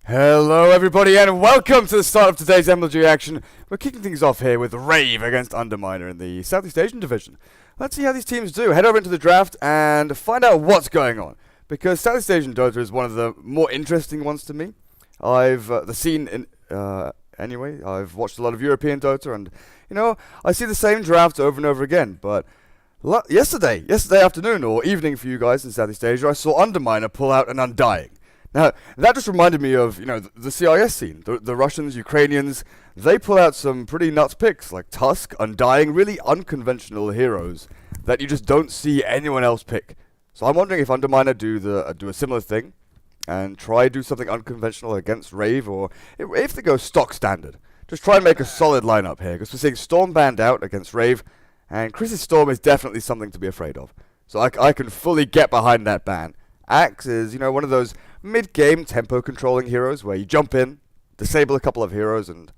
Hello everybody and welcome to the start of today's MLG action. We're kicking things off here with Rave against Underminer in the Southeast Asian division. Let's see how these teams do. Head over into the draft and find out what's going on. Because Southeast Asian Dota is one of the more interesting ones to me. I've I've watched a lot of European Dota and, I see the same drafts over and over again. But yesterday afternoon or evening for you guys in Southeast Asia, I saw Underminer pull out an Undying. Now, that just reminded me of, the CIS scene. The Russians, Ukrainians, they pull out some pretty nuts picks, like Tusk, Undying, really unconventional heroes that you just don't see anyone else pick. So I'm wondering if Underminer do a similar thing and try do something unconventional against Rave, or if they go stock standard. Just try and make a solid lineup here, because we're seeing Storm banned out against Rave, and Chris's Storm is definitely something to be afraid of. So I can fully get behind that ban. Axe is, one of those mid-game tempo controlling heroes where you jump in, disable a couple of heroes, and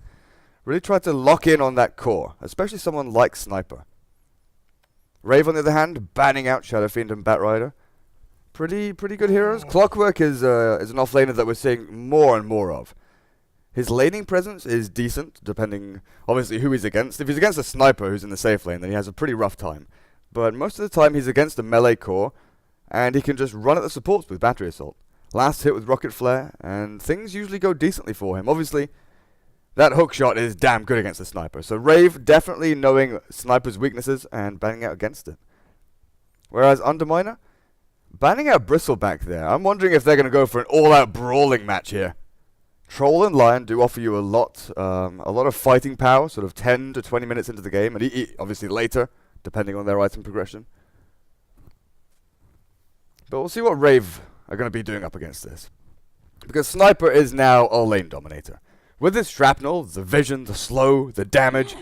really try to lock in on that core, especially someone like Sniper. Rave, on the other hand, banning out Shadow Fiend and Batrider. Pretty good heroes. Clockwork is an offlaner that we're seeing more and more of. His laning presence is decent, depending, obviously, who he's against. If he's against a Sniper who's in the safe lane, then he has a pretty rough time. But most of the time, he's against a melee core, and he can just run at the supports with Battery Assault. Last hit with Rocket Flare, and things usually go decently for him. Obviously, that hook shot is damn good against the Sniper. So Rave definitely knowing Sniper's weaknesses and banning out against it. Whereas Underminer, banning out Bristleback there. I'm wondering if they're going to go for an all-out brawling match here. Troll and Lion do offer you a lot of fighting power, sort of 10 to 20 minutes into the game, and obviously later, depending on their item progression. But we'll see what Rave are going to be doing up against this. Because Sniper is now a lane dominator. With his shrapnel, the vision, the slow, the damage,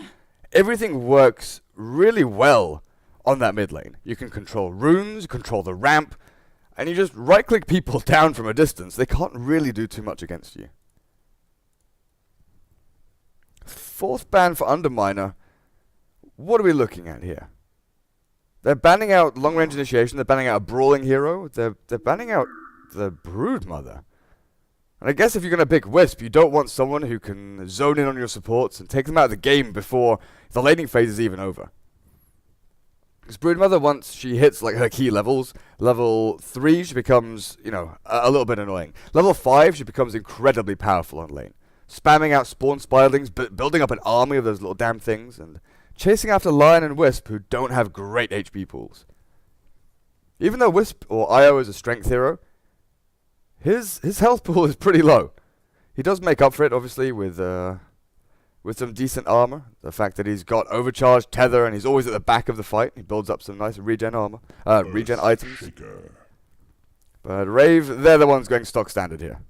everything works really well on that mid lane. You can control runes, control the ramp, and you just right-click people down from a distance. They can't really do too much against you. Fourth ban for Underminer. What are we looking at here? They're banning out long-range initiation, they're banning out a brawling hero, they're banning out the Broodmother. And I guess if you're going to pick Wisp, you don't want someone who can zone in on your supports and take them out of the game before the laning phase is even over. Because Broodmother, once she hits like her key levels, level 3 she becomes, a little bit annoying. Level 5 she becomes incredibly powerful on lane. Spamming out spawn spiralings, building up an army of those little damn things, and chasing after Lion and Wisp, who don't have great HP pools. Even though Wisp or Io is a strength hero, his health pool is pretty low. He does make up for it, obviously, with some decent armor. The fact that he's got overcharged tether and he's always at the back of the fight. He builds up some nice regen armor, regen items. But Rave, they're the ones going stock standard here.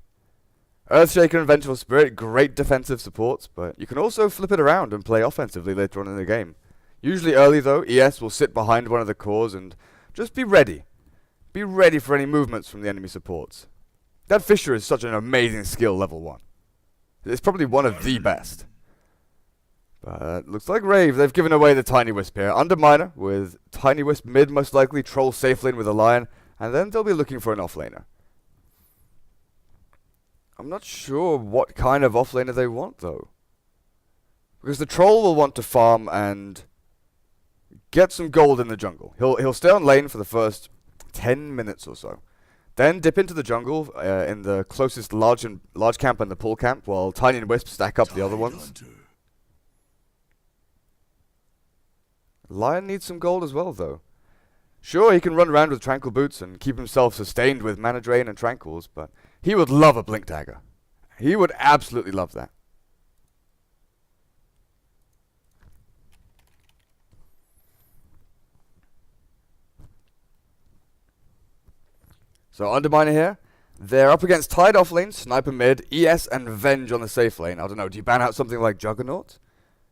Earthshaker and Vengeful Spirit, great defensive supports, but you can also flip it around and play offensively later on in the game. Usually early though, ES will sit behind one of the cores and just be ready. Be ready for any movements from the enemy supports. That Fisher is such an amazing skill, level 1. It's probably one of the best. But looks like Rave, they've given away the Tiny Wisp here. Underminer with Tiny Wisp mid most likely, Troll safe lane with a Lion, and then they'll be looking for an offlaner. I'm not sure what kind of offlaner they want, though. Because the Troll will want to farm and get some gold in the jungle. He'll stay on lane for the first 10 minutes or so. Then dip into the jungle in the closest large camp and the pull camp, while Tiny and Wisp stack up the other ones. Lion needs some gold as well, though. Sure, he can run around with Tranquil Boots and keep himself sustained with Mana Drain and Tranquils, but he would love a Blink Dagger. He would absolutely love that. So Underminer here. They're up against Tide off lane, Sniper mid, ES and Venge on the safe lane. I don't know, do you ban out something like Juggernaut?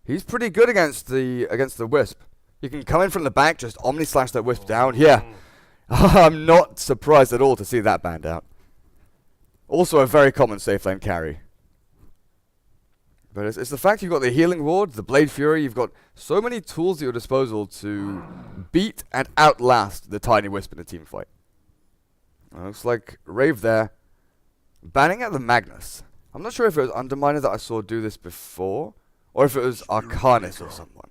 He's pretty good against the Wisp. You can come in from the back, just Omni Slash that Wisp down. Yeah, I'm not surprised at all to see that banned out. Also a very common safe lane carry. But it's the fact you've got the Healing Ward, the Blade Fury, you've got so many tools at your disposal to beat and outlast the Tiny Wisp in a team fight. Looks like Rave there, banning out the Magnus. I'm not sure if it was Underminer that I saw do this before, or if it was Arcanus or someone.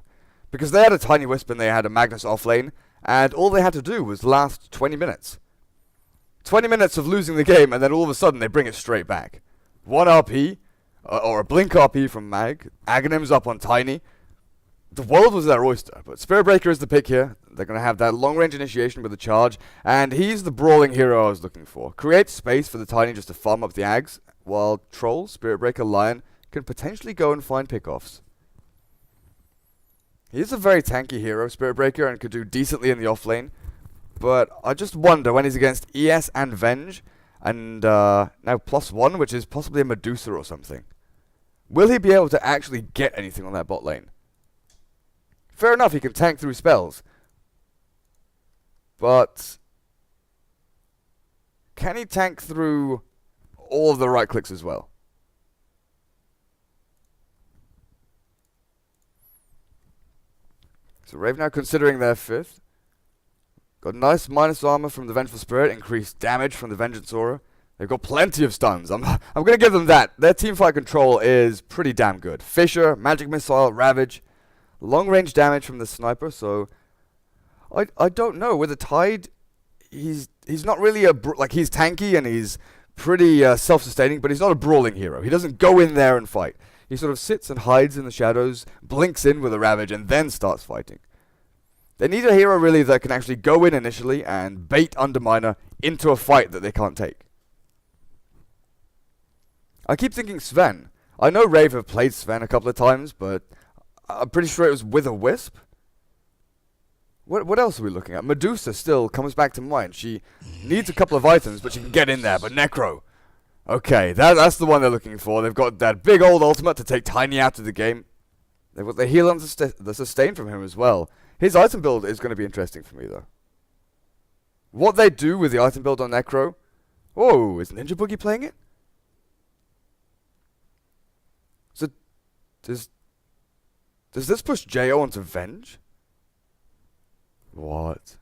Because they had a Tiny Wisp and they had a Magnus offlane, and all they had to do was last 20 minutes. 20 minutes of losing the game, and then all of a sudden they bring it straight back. 1 RP, or a Blink RP from Mag, Aghanim's up on Tiny. The world was their oyster, but Spirit Breaker is the pick here. They're going to have that long-range initiation with the charge, and he's the brawling hero I was looking for. Create space for the Tiny just to farm up the Ags, while Troll, Spirit Breaker, Lion can potentially go and find pickoffs. He is a very tanky hero, Spirit Breaker, and could do decently in the offlane. But I just wonder when he's against ES and Venge, and now +1, which is possibly a Medusa or something. Will he be able to actually get anything on that bot lane? Fair enough, he can tank through spells. But can he tank through all of the right clicks as well? So Rave now considering their 5th. Got nice minus armor from the Vengeful Spirit, increased damage from the Vengeance Aura. They've got plenty of stuns. I'm going to give them that. Their teamfight control is pretty damn good. Fissure, Magic Missile, Ravage, long range damage from the Sniper. So I don't know. With the Tide, he's not really like he's tanky and he's pretty self-sustaining, but he's not a brawling hero. He doesn't go in there and fight. He sort of sits and hides in the shadows, blinks in with a Ravage, and then starts fighting. They need a hero really that can actually go in initially and bait Underminer into a fight that they can't take. I keep thinking Sven. I know Rave have played Sven a couple of times, but I'm pretty sure it was with a Wisp. What else are we looking at? Medusa still comes back to mind. She needs a couple of items, but she can get in there. But Necro. Okay, that's the one they're looking for. They've got that big old ultimate to take Tiny out of the game. They've got the heal and the sustain from him as well. His item build is going to be interesting for me, though. What they do with the item build on Necro... Whoa, is Ninja Boogie playing it? So, does this push Jo onto Venge? What?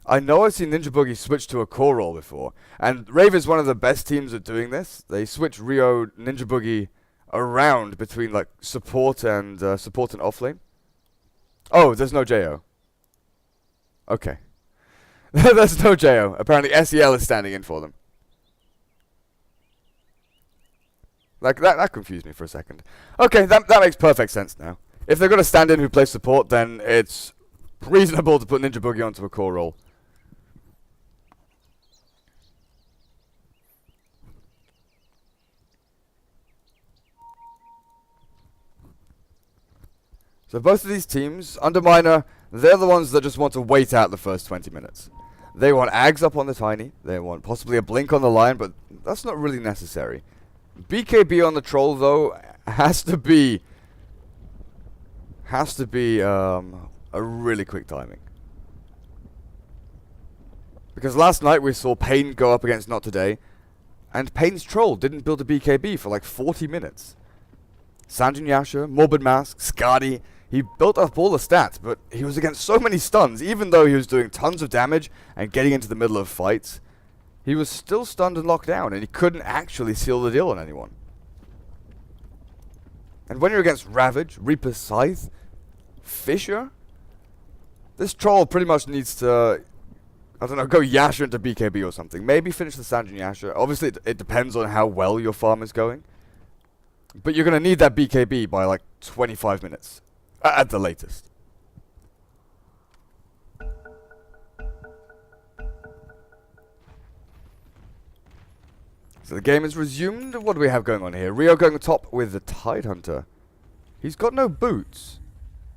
I know I've seen Ninja Boogie switch to a core role before, and Rave is one of the best teams at doing this. They switch Rio Ninja Boogie around between like support and offlane. Oh, there's no Jo. Okay. There's no Jo. Apparently SEL is standing in for them. Like that confused me for a second. Okay, that makes perfect sense now. If they're going to stand in who plays support, then it's reasonable to put Ninja Boogie onto a core role. So both of these teams, Underminer, they're the ones that just want to wait out the first 20 minutes. They want Ags up on the Tiny, they want possibly a Blink on the Lion, but that's not really necessary. BKB on the Troll, though, has to be a really quick timing. Because last night we saw Pain go up against Not Today, and Pain's Troll didn't build a BKB for like 40 minutes. Sanjin Yasha, Morbid Mask, Skadi, he built up all the stats, but he was against so many stuns, even though he was doing tons of damage and getting into the middle of fights. He was still stunned and locked down, and he couldn't actually seal the deal on anyone. And when you're against Ravage, Reaper's Scythe, Fissure, this Troll pretty much needs to, I don't know, go Yasha into BKB or something. Maybe finish the Sanjin Yasha. Obviously, it depends on how well your farm is going. But you're going to need that BKB by like 25 minutes, at the latest. So the game is resumed. What do we have going on here? Rio going top with the Tidehunter. He's got no boots.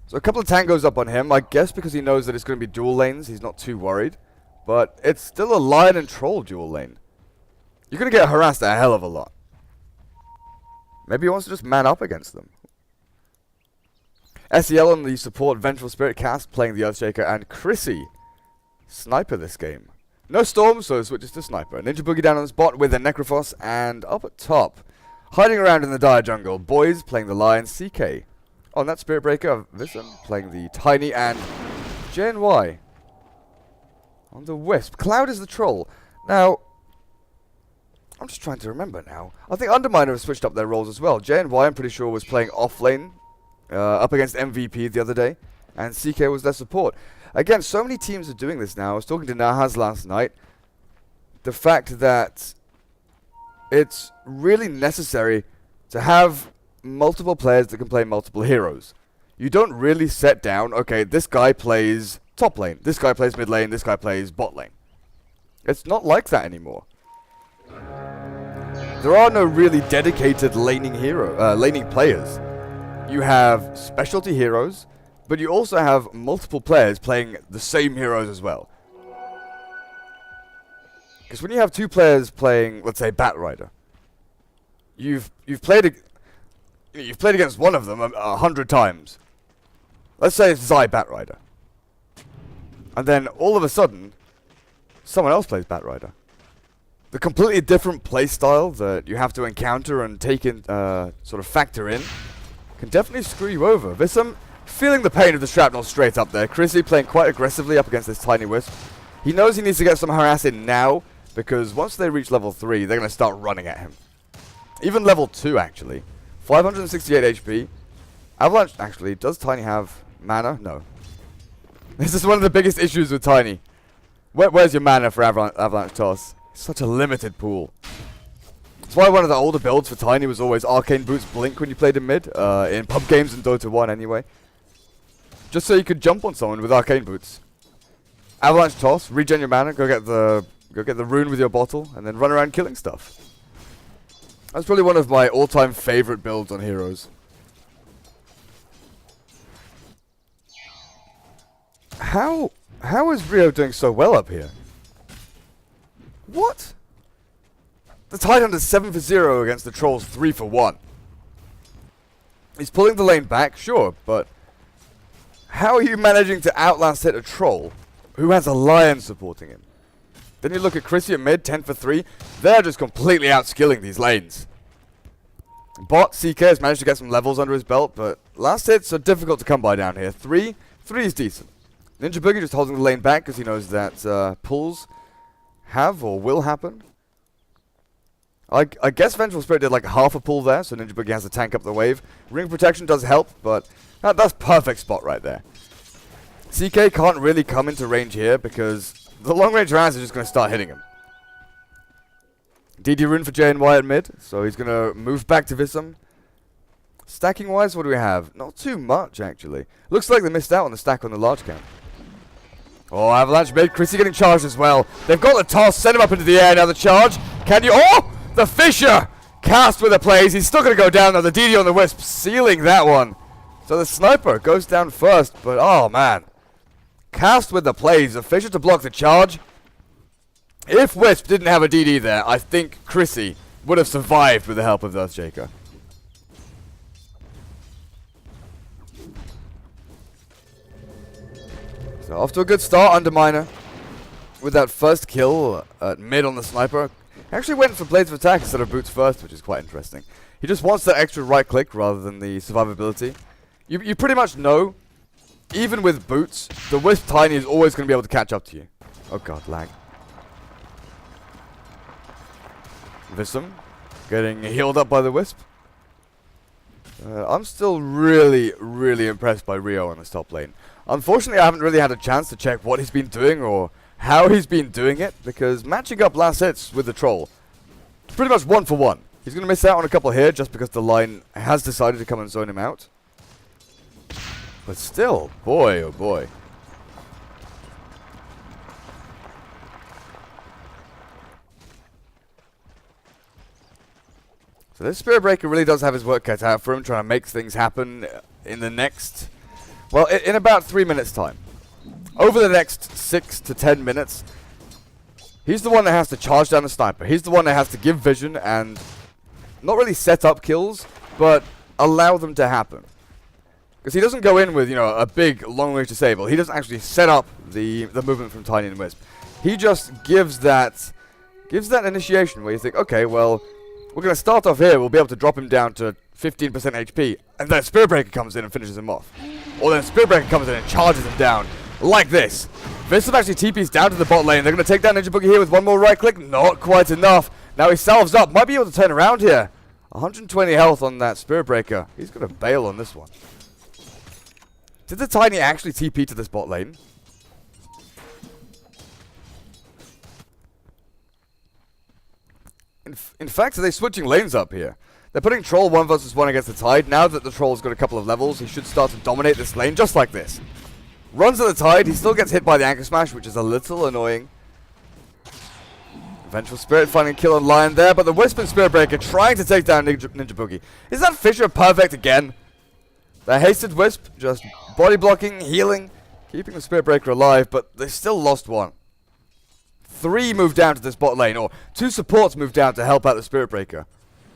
So a couple of tangos up on him. I guess because he knows that it's going to be dual lanes, he's not too worried. But it's still a Lion and Troll dual lane. You're going to get harassed a hell of a lot. Maybe he wants to just man up against them. SEL on the support Vengeful Spirit cast, playing the Earthshaker, and Chrissy, Sniper this game. No Storm, so switches to Sniper. Ninja Boogie down on the spot with a Necrophos, and up at top, hiding around in the dire jungle, Boys playing the Lion, CK. On that Spirit Breaker, Visson playing the Tiny, and JNY on the Wisp. Cloud is the Troll. Now, I'm just trying to remember now. I think Underminer have switched up their roles as well. joinDOTA, I'm pretty sure, was playing off lane up against MVP the other day, and CK was their support. Again, so many teams are doing this now. I was talking to Nahaz last night. The fact that it's really necessary to have multiple players that can play multiple heroes. You don't really set down, okay, this guy plays top lane, this guy plays mid lane, this guy plays bot lane. It's not like that anymore. There are no really dedicated laning players. You have specialty heroes, but you also have multiple players playing the same heroes as well. Because when you have two players playing, let's say, Batrider, you've played against one of them 100 times. Let's say it's Zai Batrider, and then all of a sudden, someone else plays Batrider. The completely different playstyle that you have to encounter and take in, sort of factor in, can definitely screw you over. Vissam feeling the pain of the shrapnel straight up there. Chrissy playing quite aggressively up against this tiny wisp. He knows he needs to get some harass in now, because once they reach level 3, they're going to start running at him. Even level 2, actually. 568 HP. Avalanche, actually, does Tiny have mana? No. This is one of the biggest issues with Tiny. Where's your mana for Avalanche Toss? Such a limited pool. That's why one of the older builds for Tiny was always Arcane Boots Blink when you played in mid. In pub games in Dota 1 anyway. Just so you could jump on someone with Arcane Boots. Avalanche Toss, regen your mana, go get the rune with your bottle, and then run around killing stuff. That's probably one of my all-time favorite builds on heroes. How is Rio doing so well up here? What? The Tidehunter's 7 for 0 against the Trolls 3 for 1. He's pulling the lane back, sure, but how are you managing to outlast hit a Troll who has a Lion supporting him? Then you look at Chrissy at mid, 10 for 3. They're just completely outskilling these lanes. Bot, CK has managed to get some levels under his belt, but last hits are difficult to come by down here. 3 is decent. Ninja Boogie just holding the lane back because he knows that pulls have or will happen. I guess Vengeful Spirit did like half a pull there, so Ninja Boogie has to tank up the wave. Ring Protection does help, but that's perfect spot right there. CK can't really come into range here because the long range rounds are just going to start hitting him. DD rune for JNY at mid, so he's going to move back to Vissam. Stacking wise, what do we have? Not too much actually. Looks like they missed out on the stack on the large camp. Oh, Avalanche mid, Chrissy getting charged as well. They've got the toss, send him up into the air, now the charge. Can you, oh! The Fisher! Cast with the plays, he's still going to go down though, the DD on the Wisp, sealing that one. So the Sniper goes down first, but oh man. Cast with the plays, the Fisher to block the charge. If Wisp didn't have a DD there, I think Chrissy would have survived with the help of Earthshaker. So off to a good start, Underminer. With that first kill at mid on the Sniper. Actually went for Blades of Attack instead of Boots first, which is quite interesting. He just wants that extra right click rather than the survivability. You pretty much know, even with Boots, the Wisp Tiny is always going to be able to catch up to you. Oh god, lag. Vissam getting healed up by the Wisp. I'm still really, really impressed by Rio on this top lane. Unfortunately, I haven't really had a chance to check what he's been doing or how he's been doing it, because matching up last hits with the Troll, it's pretty much 1 for 1. He's going to miss out on a couple here just because the line has decided to come and zone him out. But still, boy oh boy. So this Spirit Breaker really does have his work cut out for him, trying to make things happen in the next... Well, in about 3 minutes' time. Over the next 6 to 10 minutes, he's the one that has to charge down the Sniper. He's the one that has to give vision and not really set up kills, but allow them to happen. Because he doesn't go in with, you know, a big long-range disable. He doesn't actually set up the movement from Tiny and Wisp. He just gives that initiation where you think, okay, well, we're going to start off here. We'll be able to drop him down to 15% HP, and then Spirit Breaker comes in and finishes him off. Or then Spirit Breaker comes in and charges him down. Like this. Vissam actually TP's down to the bot lane. They're going to take down Ninja Boogie here with one more right click. Not quite enough. Now he salves up. Might be able to turn around here. 120 health on that Spirit Breaker. He's going to bail on this one. Did the Tiny actually TP to this bot lane? In fact, are they switching lanes up here? They're putting Troll 1 versus 1 against the Tide. Now that the Troll's got a couple of levels, he should start to dominate this lane just like this. Runs at the Tide. He still gets hit by the Anchor Smash, which is a little annoying. Vengeful Spirit finding a kill on Lion there, but the Wisp and Spirit Breaker trying to take down Ninja Boogie. Is that Fisher perfect again? The hasted Wisp just body blocking, healing, keeping the Spirit Breaker alive, but they still lost one. 3 move down to this bot lane, or 2 supports move down to help out the Spirit Breaker.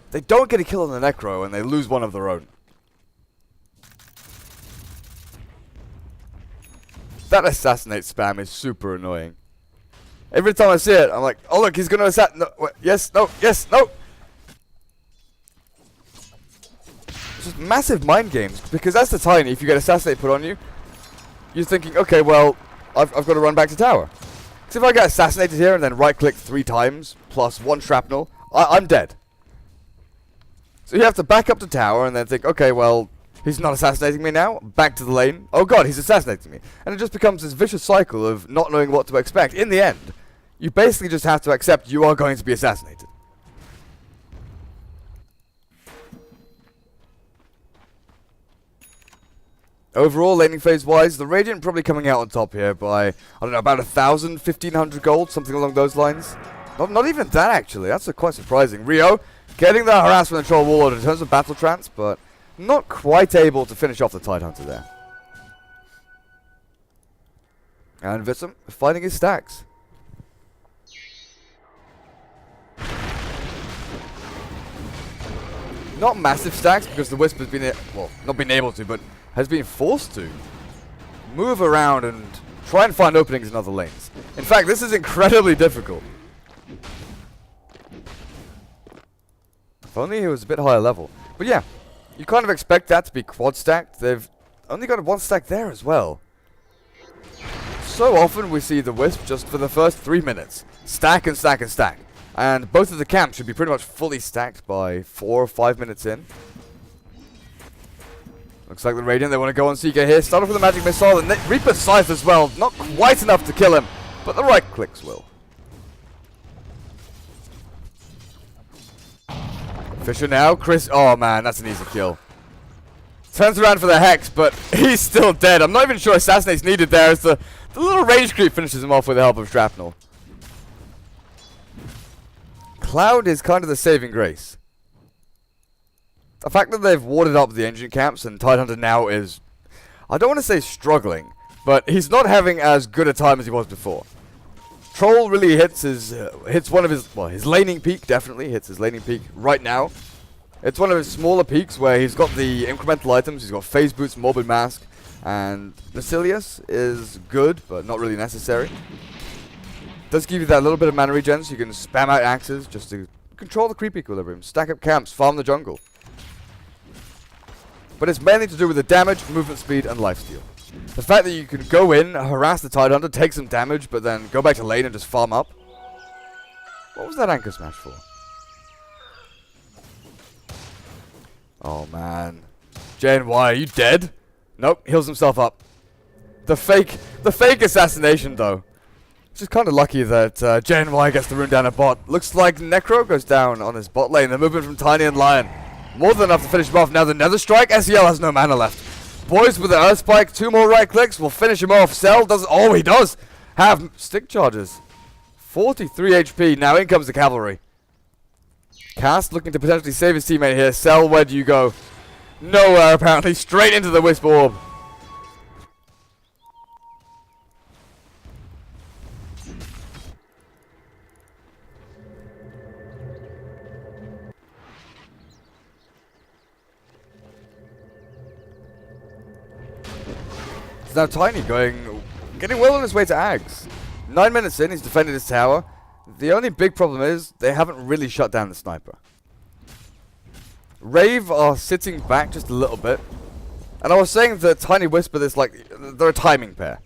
They don't get a kill on the Necro, and they lose one of their own. That assassinate spam is super annoying. Every time I see it, I'm like, oh look, he's gonna assassinate. No, wait, yes, no, yes, no! It's just massive mind games, because that's the Tiny. If you get assassinate put on you, you're thinking, okay, well, I've got to run back to tower. So if I get assassinated here and then right-click 3 times, plus 1 shrapnel, I'm dead. So you have to back up to tower and then think, okay, well, he's not assassinating me now. Back to the lane. Oh god, he's assassinating me. And it just becomes this vicious cycle of not knowing what to expect. In the end, you basically just have to accept you are going to be assassinated. Overall, laning phase-wise, the Radiant probably coming out on top here by, I don't know, about 1,000, 1,500 gold, something along those lines. Not even that, actually. That's quite surprising. Rio, getting the harassment and Troll Warlord in terms of battle trance, but not quite able to finish off the Tidehunter there. And Vissam finding his stacks. Not massive stacks, because the Wisp has been, well, not been able to, but has been forced to move around and try and find openings in other lanes. In fact, this is incredibly difficult. If only he was a bit higher level. But yeah, you kind of expect that to be quad stacked. They've only got 1 stack there as well. So often we see the Wisp just for the first 3 minutes. Stack and stack and stack. And both of the camps should be pretty much fully stacked by 4 or 5 minutes in. Looks like the Radiant, they want to go on Seeker here. Start off with a Magic Missile, and Reaper's Scythe as well. Not quite enough to kill him, but the right clicks will. Fisher now, Chris, oh man, that's an easy kill. Turns around for the Hex, but he's still dead. I'm not even sure Assassinate's needed there, as the little range creep finishes him off with the help of Shrapnel. Cloud is kind of the saving grace. The fact that they've warded up the engine camps and Tidehunter now is, I don't want to say struggling, but he's not having as good a time as he was before. Troll really hits one of his, well, his laning peak, definitely hits his laning peak right now. It's one of his smaller peaks where he's got the incremental items. He's got Phase Boots, Morbid Mask, and Basilius is good, but not really necessary. Does give you that little bit of mana regen, so you can spam out axes just to control the creep equilibrium, stack up camps, farm the jungle. But it's mainly to do with the damage, movement speed, and lifesteal. The fact that you can go in, harass the Tidehunter, take some damage, but then go back to lane and just farm up. What was that Anchor Smash for? Oh man. JNY, are you dead? Nope, heals himself up. The fake assassination though. It's just kind of lucky that JNY gets the rune down a bot. Looks like Necro goes down on his bot lane. The movement from Tiny and Lion. More than enough to finish him off. Now the Nether Strike. SEL has no mana left. Boys with the Earth Spike. 2 more right clicks will finish him off. Cell does. Oh, he does have stick charges. 43 HP. Now in comes the cavalry. Cast looking to potentially save his teammate here. Cell, where do you go? Nowhere apparently. Straight into the Wisp Orb. Now Tiny getting well on his way to Ags. 9 minutes in, he's defended his tower. The only big problem is they haven't really shut down the sniper. Rave are sitting back just a little bit. And I was saying that Tiny Whisper is like, they're a timing pair.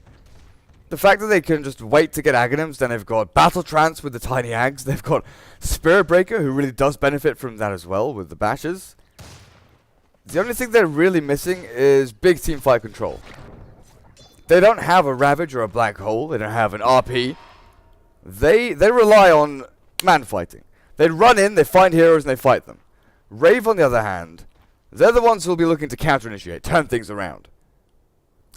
the fact that they can just wait to get Aghanims, then they've got Battle Trance with the Tiny Ags, they've got Spirit Breaker, who really does benefit from that as well, with the bashes. The only thing they're really missing is big team fight control. They don't have a Ravage or a Black Hole, they don't have an RP. They rely on man fighting. They run in, they find heroes, and they fight them. Rave, on the other hand, they're the ones who will be looking to counter-initiate, turn things around.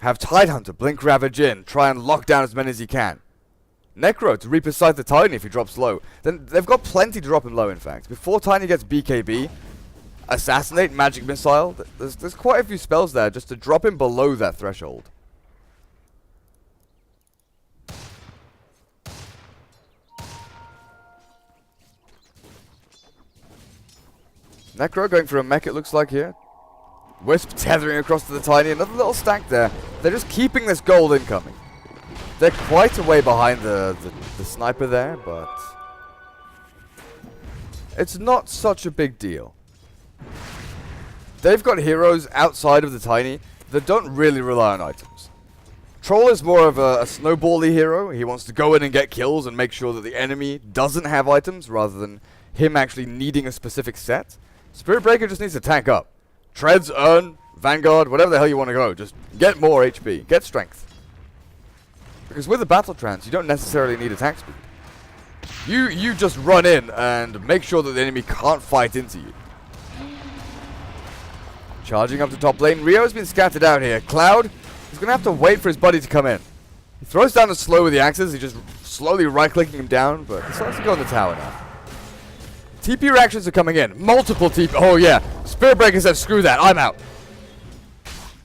Have Tidehunter blink Ravage in, try and lock down as many as he can. Necro to Reaper's Scythe the Tiny if he drops low. Then they've got plenty to drop him low, in fact. Before Tiny gets BKB, Assassinate, Magic Missile, there's quite a few spells there just to drop him below that threshold. Necro going for a mech, it looks like here. Wisp tethering across to the Tiny, another little stack there. They're just keeping this gold incoming. They're quite a way behind the sniper there, but it's not such a big deal. They've got heroes outside of the Tiny that don't really rely on items. Troll is more of a snowbally hero. He wants to go in and get kills and make sure that the enemy doesn't have items rather than him actually needing a specific set. Spirit Breaker just needs to tank up. Treads, Urn, Vanguard, whatever the hell you want to go. Just get more HP. Get strength. Because with the Battle Trance, you don't necessarily need attack speed. You just run in and make sure that the enemy can't fight into you. Charging up to top lane. Rio has been scattered out here. Cloud is going to have to wait for his buddy to come in. He throws down the slow with the axes. He's just slowly right-clicking him down, but he starts to go in the tower now. TP reactions are coming in. Multiple TP. Oh, yeah. Spirit Breaker said, screw that. I'm out.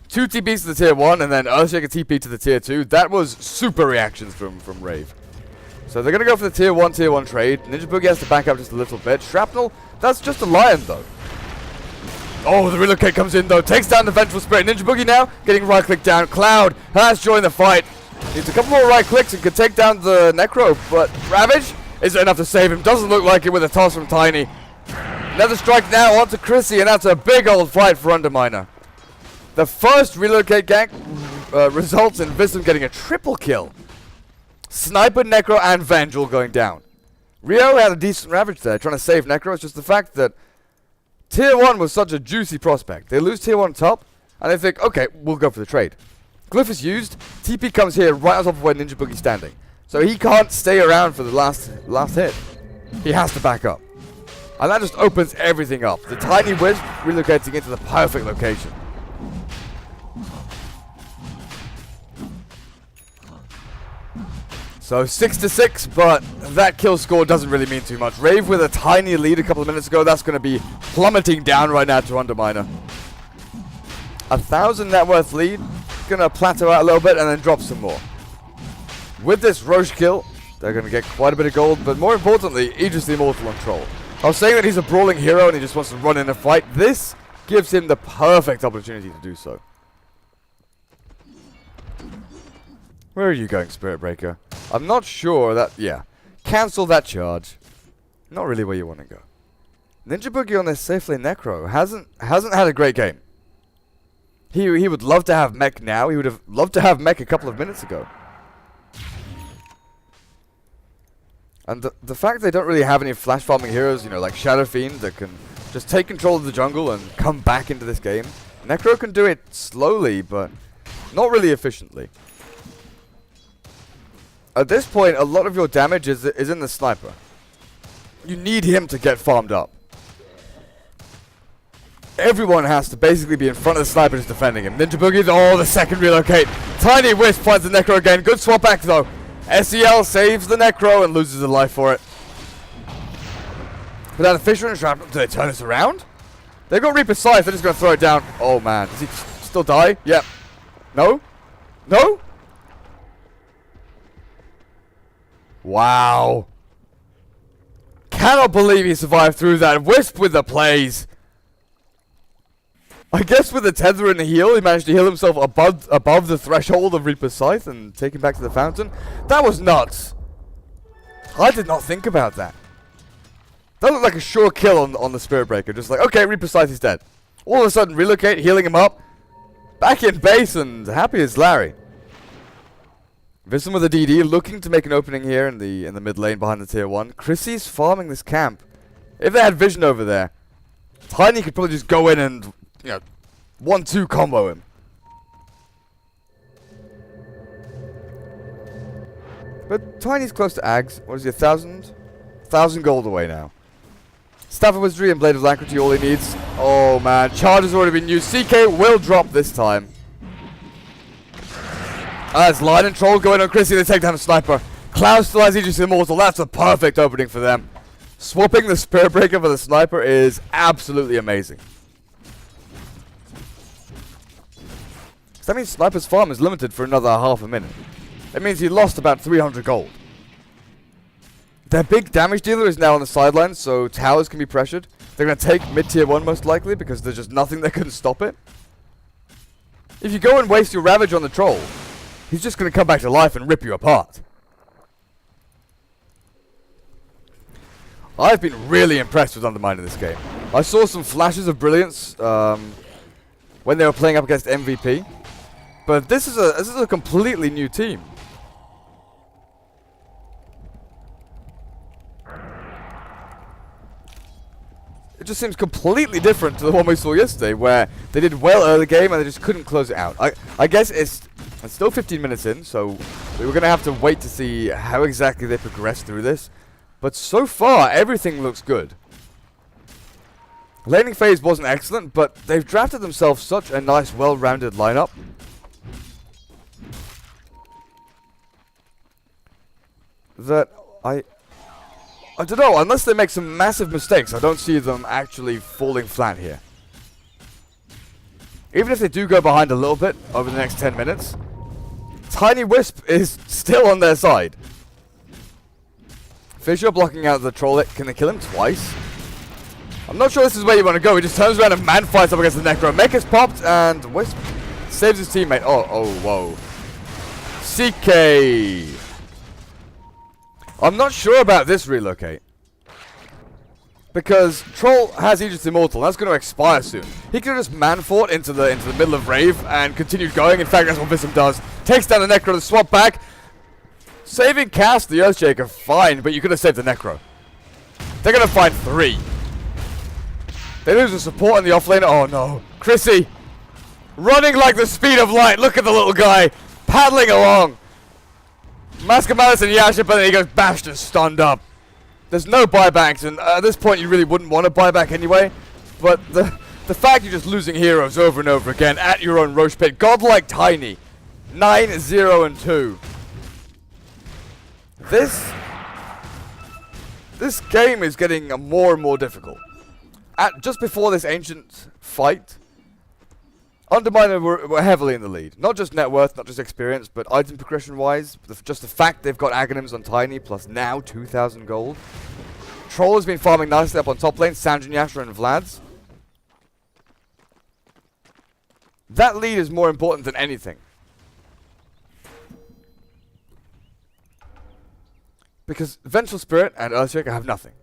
2 TPs to the tier 1, and then Earthshaker TP to the tier 2. That was super reactions from Rave. So they're going to go for the tier 1 trade. Ninja Boogie has to back up just a little bit. Shrapnel, that's just a lion, though. Oh, the relocate comes in, though. Takes down the Vengeful Spirit. Ninja Boogie now getting right-click down. Cloud has joined the fight. Needs a couple more right-clicks and could take down the Necro, but Ravage... is it enough to save him? Doesn't look like it with a toss from Tiny. Another strike now onto Chrissy, and that's a big old fight for Underminer. The first relocate gank results in Visum getting a triple kill. Sniper, Necro, and Vengeful going down. Rio had a decent Ravage there, trying to save Necro. It's just the fact that Tier 1 was such a juicy prospect. They lose Tier 1 top, and they think, okay, we'll go for the trade. Glyph is used. TP comes here right on top of where Ninja Boogie's standing. So he can't stay around for the last hit. He has to back up. And that just opens everything up. The Tiny Wisp relocating into the perfect location. So 6-6, but that kill score doesn't really mean too much. Rave with a tiny lead a couple of minutes ago. That's going to be plummeting down right now to Underminer. 1,000 net worth lead. Going to plateau out a little bit and then drop some more. With this Roche kill, they're going to get quite a bit of gold, but more importantly, Aegis the Immortal on Troll. I was saying that he's a brawling hero and he just wants to run in a fight. This gives him the perfect opportunity to do so. Where are you going, Spirit Breaker? I'm not sure that... yeah. Cancel that charge. Not really where you want to go. Ninja Boogie on this safe lane Necro hasn't had a great game. He would love to have mech now. He would have loved to have mech a couple of minutes ago. And the fact they don't really have any flash farming heroes, you know, like Shadow Fiend, that can just take control of the jungle and come back into this game. Necro can do it slowly, but not really efficiently. At this point, a lot of your damage is in the sniper. You need him to get farmed up. Everyone has to basically be in front of the sniper just defending him. Ninja Boogie, oh, the second relocate. Tiny Wisp finds the Necro again. Good swap back, though. SEL saves the Necro and loses a life for it. Without a Fisher and Shrapnel, do they turn this around? They've got Reaper's Scythe, they're just going to throw it down. Oh, man. Does he still die? Yep. No? No? Wow. Cannot believe he survived through that. Wisp with the plays. I guess with the tether and the heal, he managed to heal himself above the threshold of Reaper's Scythe and take him back to the fountain. That was nuts. I did not think about that. That looked like a sure kill on the Spirit Breaker. Just like, okay, Reaper's Scythe is dead. All of a sudden, relocate, healing him up. Back in base and happy as Larry. Visson with a DD, looking to make an opening here in the mid lane behind the tier 1. Chrissy's farming this camp. If they had vision over there, Tiny could probably just go in and, 1-2 combo him. But Tiny's close to Ags. What is he, 1,000? 1,000 gold away now. Staff of Wizardry and Blade of Alacrity, all he needs. Oh man, charge has already been used. CK will drop this time. As Lion and Troll go in on Chrissy, they take down a Sniper. Cloud still has Aegis Immortal. That's a perfect opening for them. Swapping the Spirit Breaker for the Sniper is absolutely amazing. So that means Sniper's farm is limited for another half a minute. That means he lost about 300 gold. Their big damage dealer is now on the sidelines, so towers can be pressured. They're going to take mid-tier 1 most likely because there's just nothing that can stop it. If you go and waste your Ravage on the Troll, he's just going to come back to life and rip you apart. I've been really impressed with Underminer this game. I saw some flashes of brilliance when they were playing up against MVP. But this is a completely new team. It just seems completely different to the one we saw yesterday, where they did well early game and they just couldn't close it out. I guess it's still 15 minutes in, so we're going to have to wait to see how exactly they progress through this. But so far, everything looks good. Laning phase wasn't excellent, but they've drafted themselves such a nice, well-rounded lineup. That I don't know, unless they make some massive mistakes, I don't see them actually falling flat here. Even if they do go behind a little bit over the next 10 minutes, Tiny Wisp is still on their side. Fissure blocking out the Troll. Can they kill him twice? I'm not sure this is where you want to go. He just turns around and man fights up against the Necro. Mech is popped and Wisp saves his teammate. Oh, whoa. CK. I'm not sure about this relocate. Because Troll has Aegis Immortal. That's going to expire soon. He could have just man-fought into the middle of Rave and continued going. In fact, that's what Visson does. Takes down the Necro to swap back. Saving cast the Earthshaker, fine, but you could have saved the Necro. They're going to find 3. They lose the support in the offlane. Oh no. Chrissy. Running like the speed of light. Look at the little guy. Paddling along. Mask of Malice and Yasha, but then he goes bashed and stunned up. There's no buybacks, and at this point you really wouldn't want to buy back anyway. But the fact you're just losing heroes over and over again at your own Roche pit. Godlike Tiny. 9-0-2. This game is getting more and more difficult. Just before this ancient fight, Underminer were heavily in the lead. Not just net worth, not just experience, but item progression wise. Just the fact they've got Aghanims on Tiny, plus now 2,000 gold. Troll has been farming nicely up on top lane, Sanjin, Yasha and Vlad's. That lead is more important than anything. Because Vengeful Spirit and Earthshaker have nothing.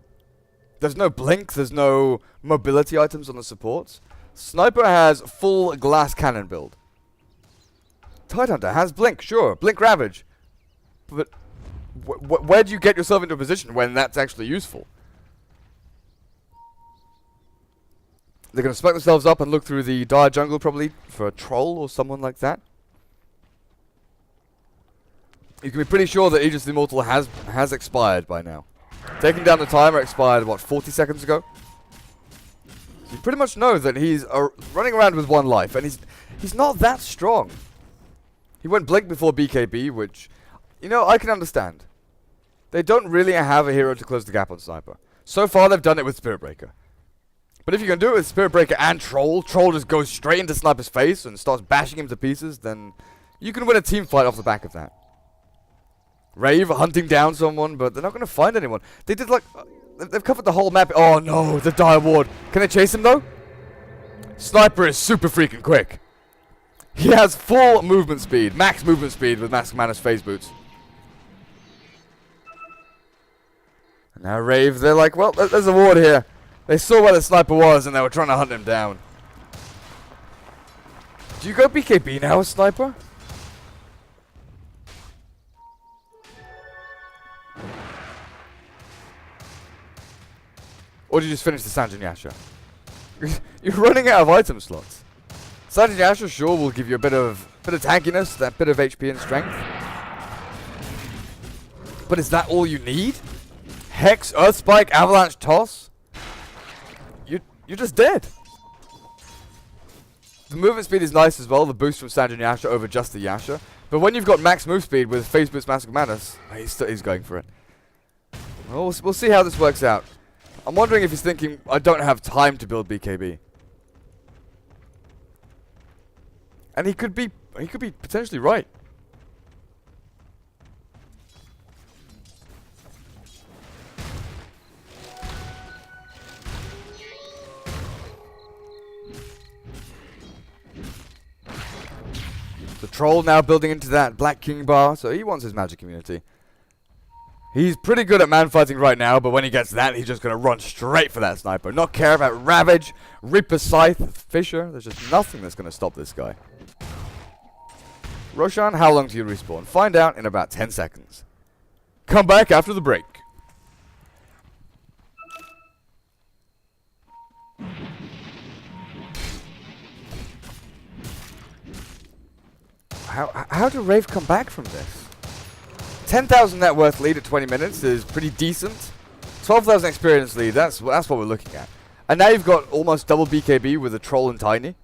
There's no blink, there's no mobility items on the supports. Sniper has full glass cannon build. Tidehunter has blink, sure, blink ravage. But where do you get yourself into a position when that's actually useful? They're going to spec themselves up and look through the dire jungle probably for a troll or someone like that. You can be pretty sure that Aegis Immortal has expired by now. Taking down the timer expired, what, 40 seconds ago? So you pretty much know that he's running around with 1 life, and he's not that strong. He went blink before BKB, which, I can understand. They don't really have a hero to close the gap on Sniper. So far, they've done it with Spirit Breaker. But if you can do it with Spirit Breaker and Troll just goes straight into Sniper's face and starts bashing him to pieces, then you can win a team fight off the back of that. Rave hunting down someone, but they're not going to find anyone. They did they've covered the whole map. Oh no, the Dire Ward. Can they chase him though? Sniper is super freaking quick. He has full movement speed, max movement speed with Mask Manus phase boots. And now Rave, they're like, well, there's a ward here. They saw where the Sniper was and they were trying to hunt him down. Do you go BKB now, Sniper? Or did you just finish the Sanjin Yasha? You're running out of item slots. Sanjin Yasha sure will give you a bit of tankiness, that bit of HP and strength. But is that all you need? Hex, Earth Spike, Avalanche Toss? You're just dead. The movement speed is nice as well, the boost from Sanjin Yasha over just the Yasha. But when you've got max move speed with Phase Boost Massive Madness, he's going for it. Well, we'll see how this works out. I'm wondering if he's thinking, I don't have time to build BKB. And he could be potentially right. The troll now building into that Black King bar, so he wants his magic immunity. He's pretty good at man fighting right now, but when he gets that, he's just going to run straight for that sniper. Not care about Ravage, Reaper Scythe, Fisher. There's just nothing that's going to stop this guy. Roshan, how long do you respawn? Find out in about 10 seconds. Come back after the break. How did Rave come back from this? 10,000 net worth lead at 20 minutes is pretty decent. 12,000 experience lead, that's what we're looking at. And now you've got almost double BKB with a troll and tiny.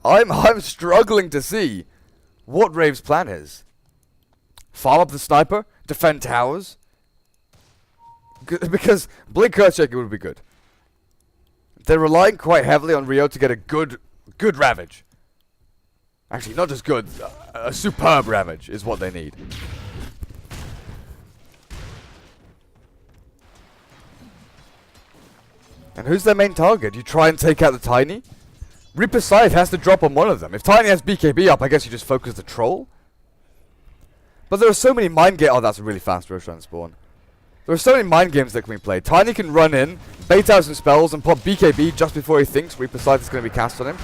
I'm struggling to see what Rave's plan is. Farm up the sniper, defend towers. Because Blink Earthshaker would be good. They're relying quite heavily on Rio to get a good Ravage. Actually, not just good, a superb Ravage is what they need. And who's their main target? You try and take out the Tiny? Reaper Scythe has to drop on one of them. If Tiny has BKB up, I guess you just focus the Troll. But there are so many mind games. Oh, that's a really fast Roshan spawn. There are so many mind games that can be played. Tiny can run in, bait out some spells, and pop BKB just before he thinks Reaper Scythe is going to be cast on him.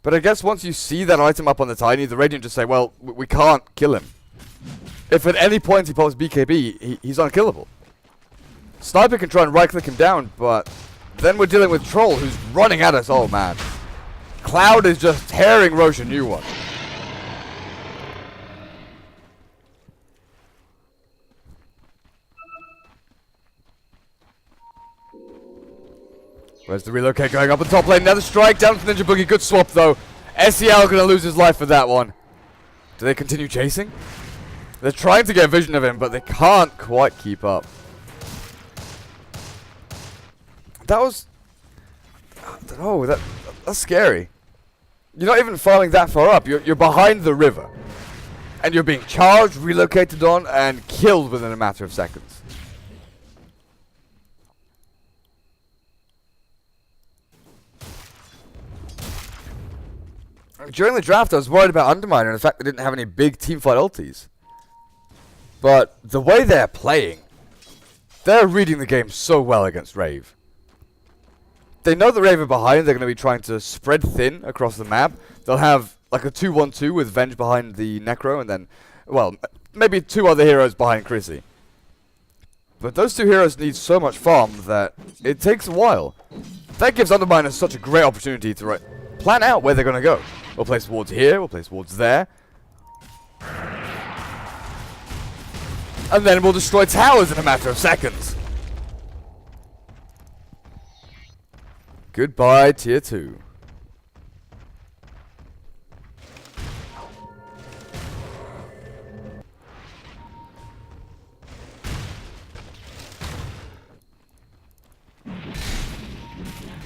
But I guess once you see that item up on the Tiny, the Radiant just say, well, we can't kill him. If at any point he pops BKB, he's unkillable. Sniper can try and right-click him down, but then we're dealing with Troll, who's running at us. Oh, man. Cloud is just tearing Roche a new one. Where's the relocate going up the top lane? Now the strike down to Ninja Boogie. Good swap, though. SEL going to lose his life for that one. Do they continue chasing? They're trying to get vision of him, but they can't quite keep up. That was... I don't know, that's scary. You're not even farming that far up. You're behind the river. And you're being charged, relocated on, and killed within a matter of seconds. During the draft, I was worried about Underminer and the fact they didn't have any big teamfight ultis. But the way they're playing, they're reading the game so well against Rave. They know the Rave are behind, they're going to be trying to spread thin across the map. They'll have like a 2-1-2 with Venge behind the Necro and then, well, maybe two other heroes behind Chrissy. But those two heroes need so much farm that it takes a while. That gives Underminer such a great opportunity to plan out where they're going to go. We'll place wards here, we'll place wards there. And then we'll destroy towers in a matter of seconds. Goodbye, tier 2.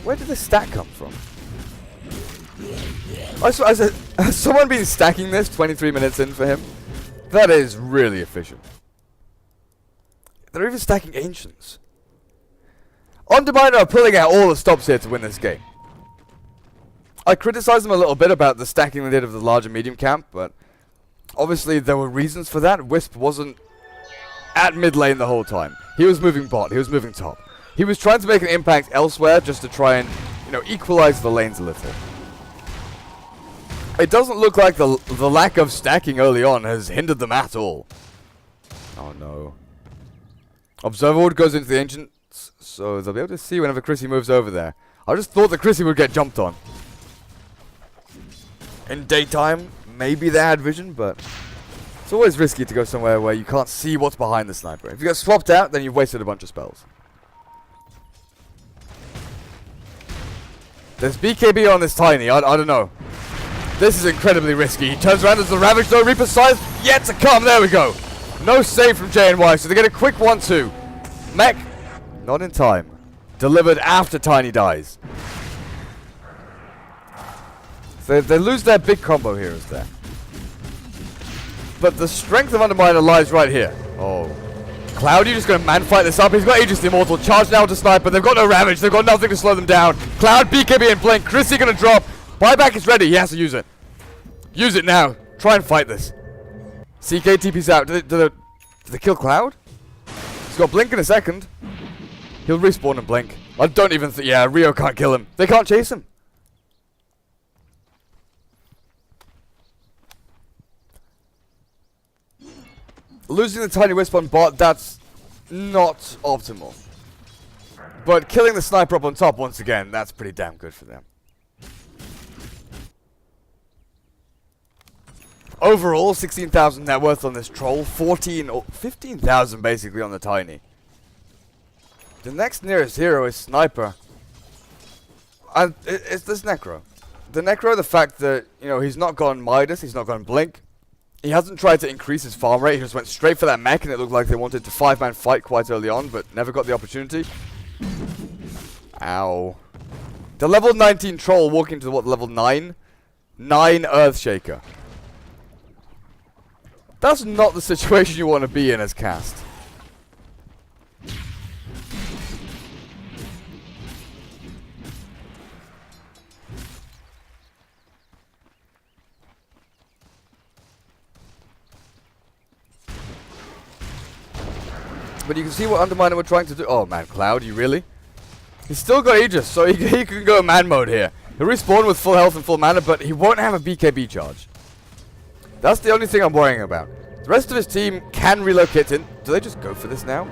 Where did this stack come from? Has someone been stacking this 23 minutes in for him? That is really efficient. They're even stacking Ancients. Underminer are pulling out all the stops here to win this game. I criticized them a little bit about the stacking they did of the large and medium camp, but obviously there were reasons for that. Wisp wasn't at mid lane the whole time. He was moving bot, he was moving top. He was trying to make an impact elsewhere just to try and, equalize the lanes a little. It doesn't look like the lack of stacking early on has hindered them at all. Oh no. Observer Ward goes into the Ancients, so they'll be able to see whenever Chrissy moves over there. I just thought that Chrissy would get jumped on. In daytime, maybe they had vision, but it's always risky to go somewhere where you can't see what's behind the sniper. If you get swapped out, then you've wasted a bunch of spells. There's BKB on this Tiny, I don't know. This is incredibly risky. He turns around, there's the Ravage though, Reaper's size yet to come, there we go. No save from JNY, so they get a quick 1-2. Mech, not in time. Delivered after Tiny dies. So they lose their big combo heroes there. But the strength of Underminer lies right here. Oh. Cloudy just going to man-fight this up. He's got Aegis the Immortal. Charge now to Sniper. They've got no Ravage. They've got nothing to slow them down. Cloud, BKB, and Blink. Chrissy going to drop. Buyback is ready. He has to use it. Use it now. Try and fight this. CK TP's out. Did they kill Cloud? He's got Blink in a second. He'll respawn and Blink. I don't even think... Yeah, Rio can't kill him. They can't chase him. Losing the Tiny Wisp on bot, that's not optimal. But killing the sniper up on top once again, that's pretty damn good for them. Overall, 16,000 net worth on this troll, 14 or 15,000 basically on the Tiny. The next nearest hero is Sniper. And it's this Necro. The Necro, the fact that, you know, he's not gone Midas, he's not gone Blink. He hasn't tried to increase his farm rate, he just went straight for that mech, and it looked like they wanted to 5-man fight quite early on, but never got the opportunity. Ow. The level 19 troll walking to what, level 9? 9 Earthshaker. That's not the situation you want to be in as cast. But you can see what Underminer were trying to do. Oh man, Cloud, you really? He's still got Aegis, so he can go man mode here. He'll respawn with full health and full mana, but he won't have a BKB charge. That's the only thing I'm worrying about. The rest of his team can relocate in. Do they just go for this now?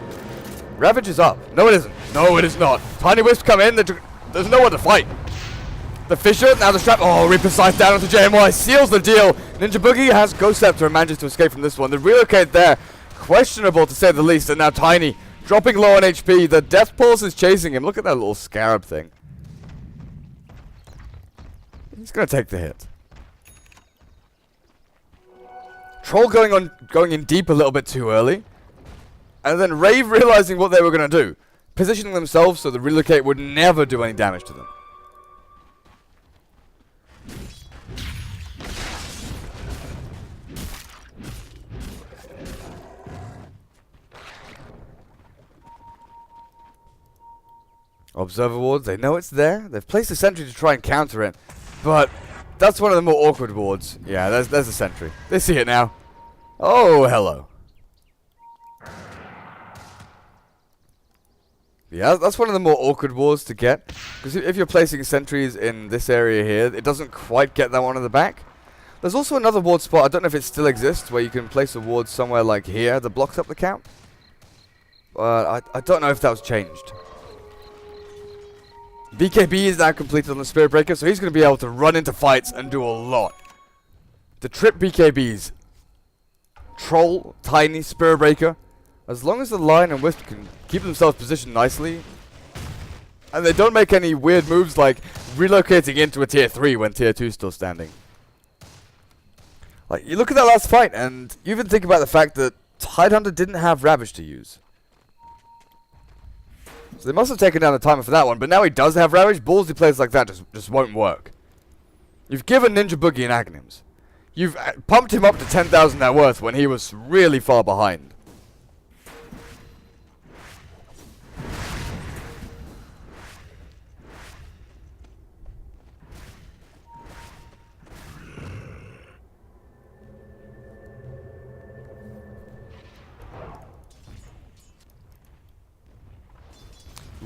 Ravage is up. No, it isn't. No, it is not. Tiny Wisps come in. There's no one to fight. The Fisher, now the strap. Oh, Reaper Scythe down onto JMY. Seals the deal. Ninja Boogie has Ghost Scepter and manages to escape from this one. The relocate there. Questionable to say the least, and now Tiny dropping low on HP. The Death Pulse is chasing him. Look at that little scarab thing. He's gonna take the hit. Troll going in deep a little bit too early, and then Rave realizing what they were gonna do, positioning themselves so the relocate would never do any damage to them. Observer wards, they know it's there. They've placed a sentry to try and counter it. But that's one of the more awkward wards. Yeah, there's a sentry. They see it now. Oh, hello. Yeah, that's one of the more awkward wards to get. Because if you're placing sentries in this area here, it doesn't quite get that one in the back. There's also another ward spot, I don't know if it still exists, where you can place a ward somewhere like here that blocks up the count. But I don't know if that was changed. BKB is now completed on the Spirit Breaker, so he's going to be able to run into fights and do a lot. The trip BKBs. Troll, Tiny, Spirit Breaker. As long as the Lion and Wisp can keep themselves positioned nicely, and they don't make any weird moves like relocating into a tier 3 when tier 2 is still standing. Like, you look at that last fight, and you even think about the fact that Tidehunter didn't have Ravage to use. So they must have taken down the timer for that one, but now he does have Ravage. Ballsy plays like that just won't work. You've given Ninja Boogie and Aghanims. You've pumped him up to 10,000 net worth when he was really far behind.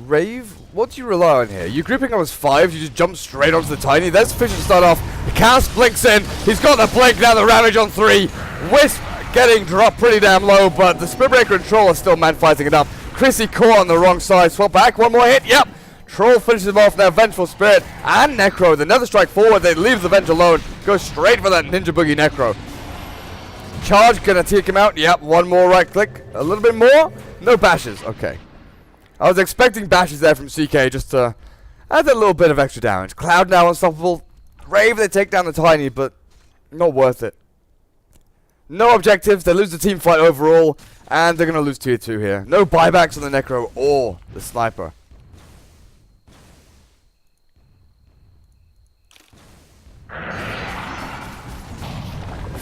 Rave, what do you rely on here? You're gripping on his 5, you just jump straight onto the Tiny. There's Fisher to start off. The cast blinks in. He's got the blink, now the Ravage on 3. Wisp getting dropped pretty damn low, but the Spirit Breaker and Troll are still man fighting it up. Chrissy caught on the wrong side. Swap back. One more hit. Yep. Troll finishes him off now. Vengeful Spirit and Necro with another strike forward. They leave the Venge alone. Go straight for that Ninja Boogie Necro. Charge gonna take him out. Yep. One more right click. A little bit more. No bashes. Okay. I was expecting bashes there from CK just to add a little bit of extra damage. Cloud now unstoppable. Rave, they take down the Tiny, but not worth it. No objectives. They lose the team fight overall, and they're going to lose tier 2 here. No buybacks on the Necro or the Sniper.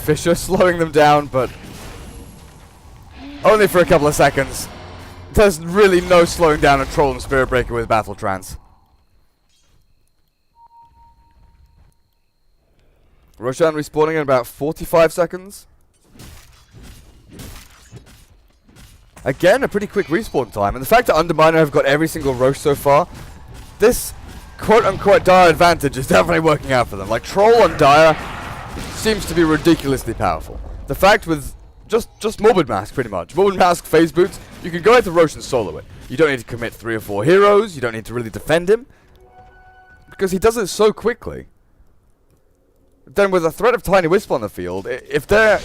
Fisher slowing them down, but only for a couple of seconds. There's really no slowing down a Troll and Spirit Breaker with Battle Trance. Roshan respawning in about 45 seconds. Again, a pretty quick respawn time. And the fact that Underminer have got every single Roche so far, this quote-unquote Dire advantage is definitely working out for them. Like, Troll on Dire seems to be ridiculously powerful. The fact with just Morbid Mask, pretty much. Morbid Mask, Phase Boots, you can go into Roche and solo it. You don't need to commit 3 or 4 heroes. You don't need to really defend him. Because he does it so quickly. Then with a threat of Tiny Wisp on the field, if they're,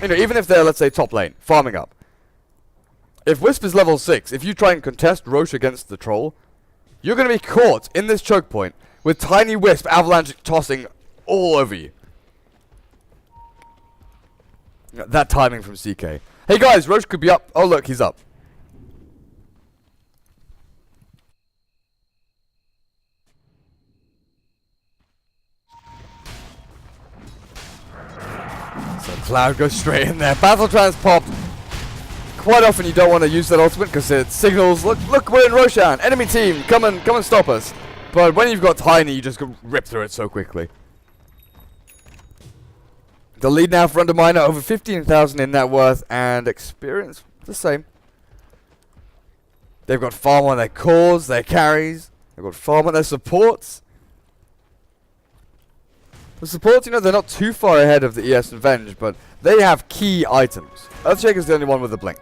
even if they're, let's say, top lane, farming up. If Wisp is level 6, if you try and contest Roche against the Troll, you're going to be caught in this choke point with Tiny Wisp avalanche tossing all over you. That timing from CK. Hey guys, Roche could be up. Oh look, he's up. So Cloud goes straight in there. Battle Trance popped. Quite often you don't want to use that ultimate because it signals, look, we're in Roshan. Enemy team, come and stop us. But when you've got Tiny, you just go rip through it so quickly. The lead now for Underminer, over 15,000 in net worth, and experience the same. They've got farm on their cores, their carries. They've got farm on their supports. The supports, they're not too far ahead of the ES and Venge, but they have key items. Earthshaker's the only one with a blink.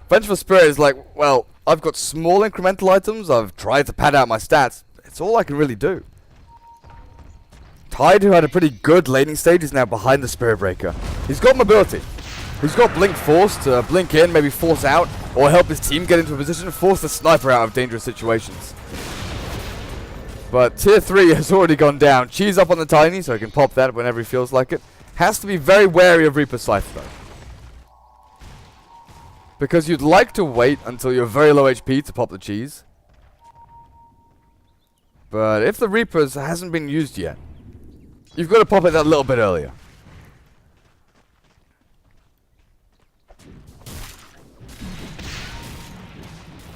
Vengeful Spirit is like, well, I've got small incremental items. I've tried to pad out my stats. It's all I can really do. Tide, who had a pretty good laning stage, is now behind the Spirit Breaker. He's got mobility. He's got Blink Force to blink in, maybe force out, or help his team get into a position to force the Sniper out of dangerous situations. But tier 3 has already gone down. Cheese up on the Tiny, so he can pop that whenever he feels like it. Has to be very wary of Reaper Scythe, though. Because you'd like to wait until you're very low HP to pop the cheese. But if the Reapers hasn't been used yet, you've got to pop it that little bit earlier.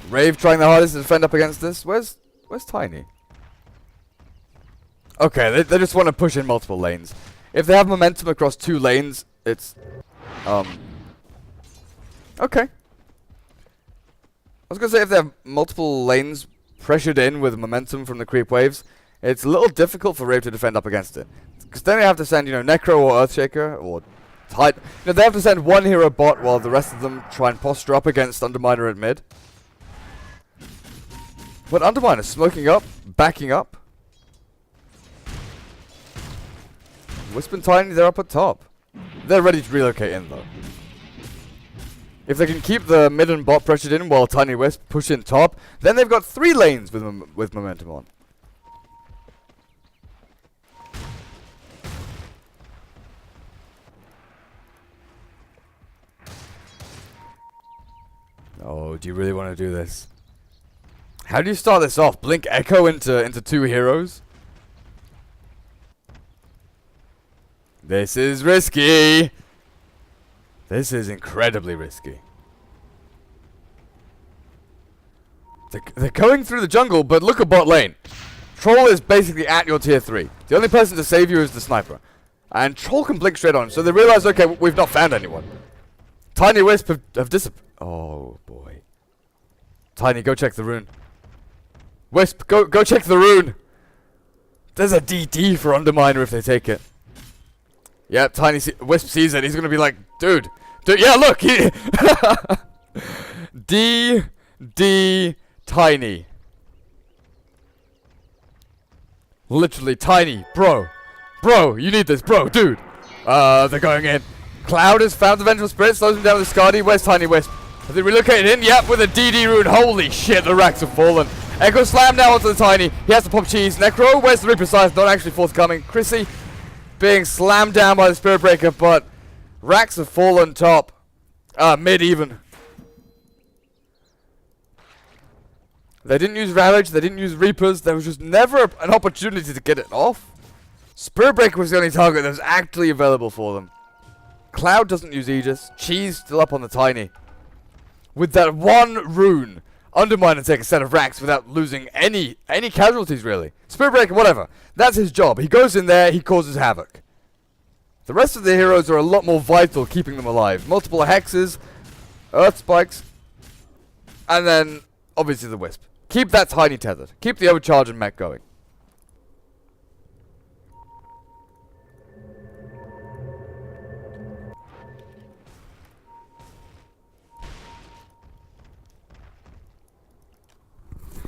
Rave trying the hardest to defend up against this. Where's Tiny? Okay, they just want to push in multiple lanes. If they have momentum across 2 lanes, it's okay. I was gonna say if they have multiple lanes pressured in with momentum from the creep waves, it's a little difficult for Rave to defend up against it. Because then they have to send, Necro or Earthshaker or Tide. They have to send one hero bot while the rest of them try and posture up against Underminer at mid. But Underminer smoking up, backing up. Wisp and Tiny, they're up at top. They're ready to relocate in, though. If they can keep the mid and bot pressured in while Tiny Wisp push in top, then they've got 3 lanes with momentum on. Oh, do you really want to do this? How do you start this off? Blink Echo into 2 heroes? This is risky. This is incredibly risky. They're going through the jungle, but look at bot lane. Troll is basically at your tier 3. The only person to save you is the Sniper. And Troll can blink straight on, so they realize, okay, we've not found anyone. Tiny Wisp have disappeared. Oh, boy. Tiny, go check the rune. Wisp, go check the rune. There's a DD for Underminer if they take it. Yep, Wisp sees it. He's going to be like, dude, yeah, look. D tiny. Literally tiny, bro. Bro, you need this, bro, dude. They're going in. Cloud has found the Vengeful Spirit, slows him down with Scardy. Where's Tiny Wisp? Have they relocated in? Yep, with a DD rune. Holy shit, the racks have fallen. Echo Slam now onto the Tiny. He has to pop cheese. Necro, where's the Reaper Scythe? Not actually forthcoming. Chrissy being slammed down by the Spirit Breaker, but racks have fallen top. Mid even. They didn't use Ravage, they didn't use Reapers. There was just never an opportunity to get it off. Spirit Breaker was the only target that was actually available for them. Cloud doesn't use Aegis. Cheese still up on the Tiny. With that one rune, Underminer take a set of racks without losing any casualties, really. Spirit Breaker, whatever. That's his job. He goes in there, he causes havoc. The rest of the heroes are a lot more vital, keeping them alive. Multiple hexes, earth spikes, and then, obviously, the Wisp. Keep that Tiny tethered. Keep the overcharge and mech going.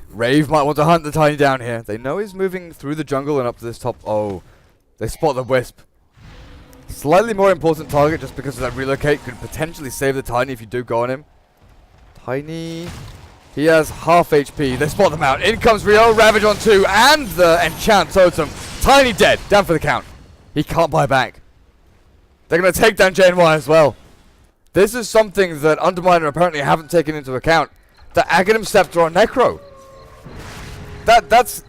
Rave might want to hunt the Tiny down here. They know he's moving through the jungle and up to this top. Oh, they spot the Wisp. Slightly more important target just because of that relocate. Could potentially save the Tiny if you do go on him. Tiny. He has half HP. They spot them out. In comes Rio. Ravage on 2. And the Enchant Totem. Tiny dead. Down for the count. He can't buy back. They're going to take down JNY as well. This is something that Underminer apparently haven't taken into account. The Aghanim Scepter on Necro. That's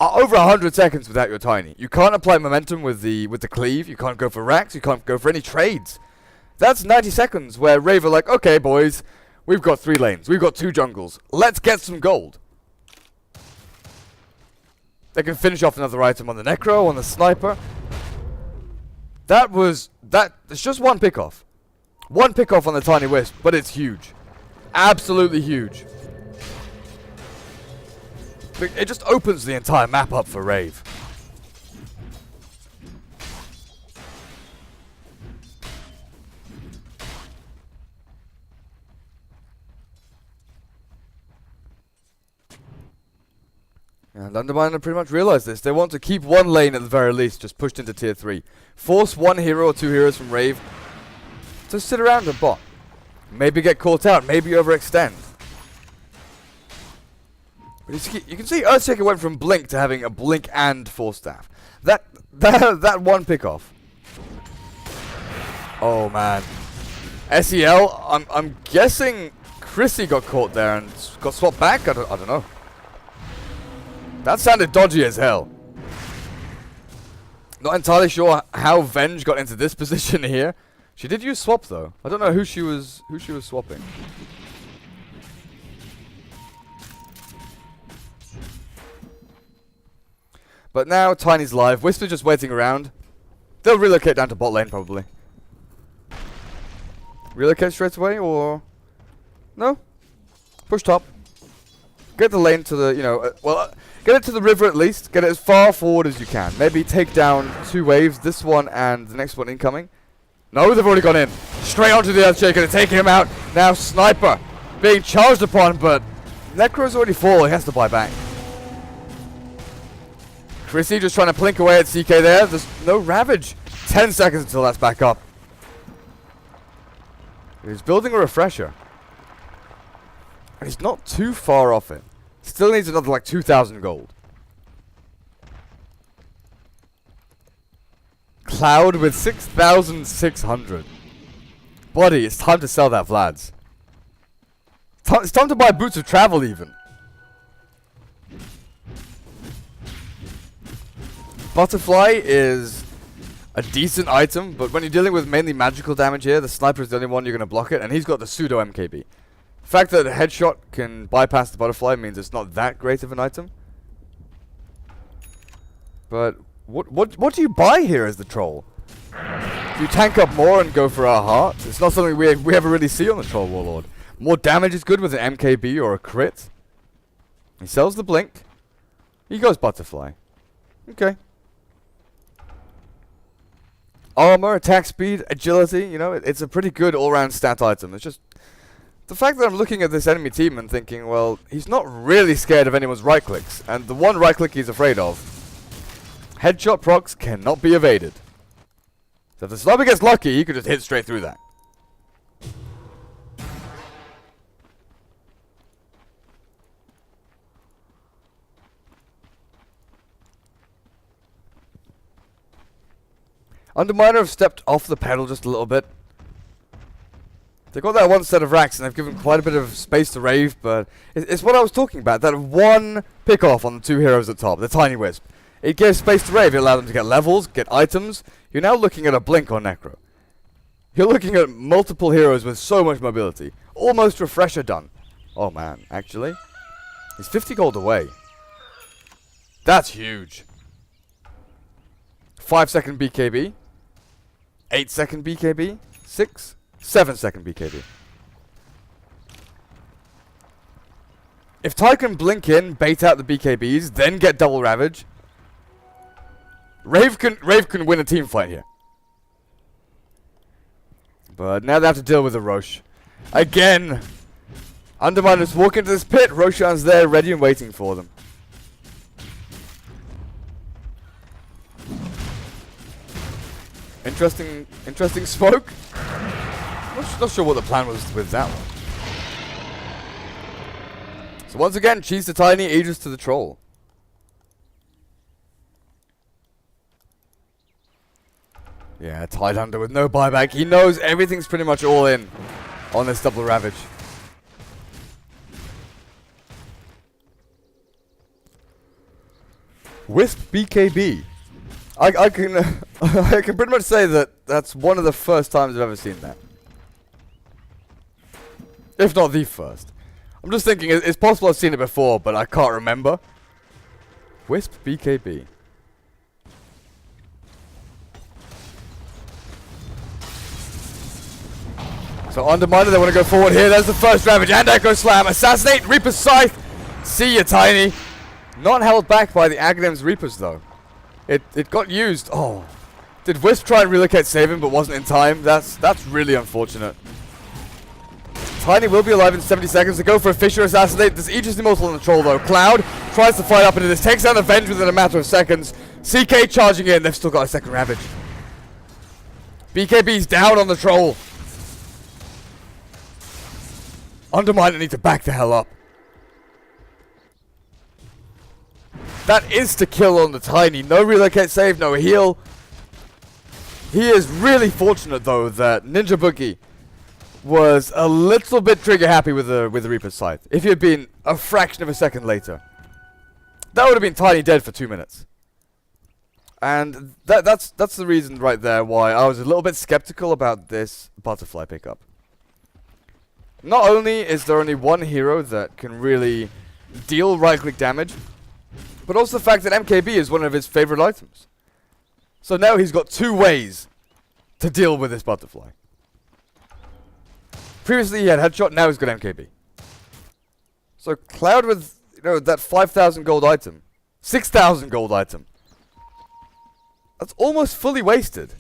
over 100 seconds without your Tiny. You can't apply momentum with the cleave. You can't go for racks. You can't go for any trades. That's 90 seconds where Rave are like, okay, boys, we've got 3 lanes. We've got 2 jungles. Let's get some gold. They can finish off another item on the Necro, on the Sniper. It's just one pickoff. One pickoff on the Tiny Wisp, but it's huge. Absolutely huge. It just opens the entire map up for Rave. And Underminer pretty much realized this. They want to keep one lane at the very least, just pushed into tier 3. Force one hero or 2 heroes from Rave to sit around and bot. Maybe get caught out, maybe overextend. You can see Earthshaker went from Blink to having a Blink and Force Staff. That one pickoff. Oh man. SEL, I'm guessing Chrissy got caught there and got swapped back. I don't know. That sounded dodgy as hell. Not entirely sure how Venge got into this position here. She did use swap though. I don't know who she was swapping. But now Tiny's live. Whisper's just waiting around. They'll relocate down to bot lane probably. Relocate straight away or no? Push top. Get the lane to the get it to the river at least. Get it as far forward as you can. Maybe take down 2 waves. This one and the next one incoming. No, they've already gone in. Straight onto the Earthshaker to take him out. Now Sniper being charged upon, but Necro's already full. He has to buy back. Chrissy just trying to plink away at CK there. There's no Ravage. 10 seconds until that's back up. He's building a refresher. And he's not too far off it. Still needs another like 2,000 gold. Cloud with 6,600. Buddy, it's time to sell that Vlad's. It's time to buy Boots of Travel even. Butterfly is a decent item, but when you're dealing with mainly magical damage here, the Sniper is the only one you're going to block it, and he's got the pseudo MKB. The fact that a headshot can bypass the Butterfly means it's not that great of an item. But what do you buy here as the troll? Do you tank up more and go for our heart? It's not something we ever really see on the Troll Warlord. More damage is good with an MKB or a crit. He sells the Blink. He goes Butterfly. Okay. Armor, attack speed, agility, it's a pretty good all-round stat item. It's just the fact that I'm looking at this enemy team and thinking, well, he's not really scared of anyone's right clicks, and the one right click he's afraid of, headshot procs cannot be evaded. So if the sniper gets lucky, he could just hit straight through that. Underminer have stepped off the pedal just a little bit. They've got that one set of racks and they've given quite a bit of space to Rave, but it's what I was talking about. That one pick-off on the two heroes at the top, the Tiny Wisp. It gives space to Rave, it allowed them to get levels, get items. You're now looking at a blink on Necro. You're looking at multiple heroes with so much mobility. Almost refresher done. Oh man, actually. He's 50 gold away. That's huge. 5-second BKB. 8-second BKB. 6, 7-second BKB. If Ty can blink in, bait out the BKBs, then get double ravage, Rave can win a team fight here. But now they have to deal with the Roche. Again! Underminers walk into this pit, Roshan's there, ready and waiting for them. Interesting smoke. Not sure what the plan was with that one. So once again, Cheese to Tiny, Aegis to the Troll. Yeah, tied under with no buyback. He knows everything's pretty much all in on this double ravage. Wisp BKB. I can I can pretty much say that that's one of the first times I've ever seen that. If not the first. I'm just thinking, it's possible I've seen it before, but I can't remember. Wisp BKB. So Underminer, they want to go forward here. There's the first Ravage and Echo Slam. Assassinate, Reaper's Scythe. See ya, Tiny. Not held back by the Aghanim's Reapers, though. It got used. Oh. Did Wisp try and relocate save him, but wasn't in time? That's really unfortunate. Tiny will be alive in 70 seconds to go for a Fisher Assassinate. There's Aegis Immortal on the Troll, though. Cloud tries to fight up into this. Takes down the Venge within a matter of seconds. CK charging in. They've still got a second Ravage. BKB's down on the Troll. Underminer need to back the hell up. That insta-kill on the Tiny. No relocate save, no heal. He is really fortunate, though, that Ninja Boogie was a little bit trigger happy with the Reaper's Scythe. If he had been a fraction of a second later, that would have been Tiny dead for 2 minutes. And that's the reason right there why I was a little bit skeptical about this butterfly pickup. Not only is there only one hero that can really deal right-click damage, but also the fact that MKB is one of his favorite items. So now he's got 2 ways to deal with this butterfly. Previously he had headshot, now he's got MKB. So Cloud with, that 5,000 gold item, 6,000 gold item, that's almost fully wasted.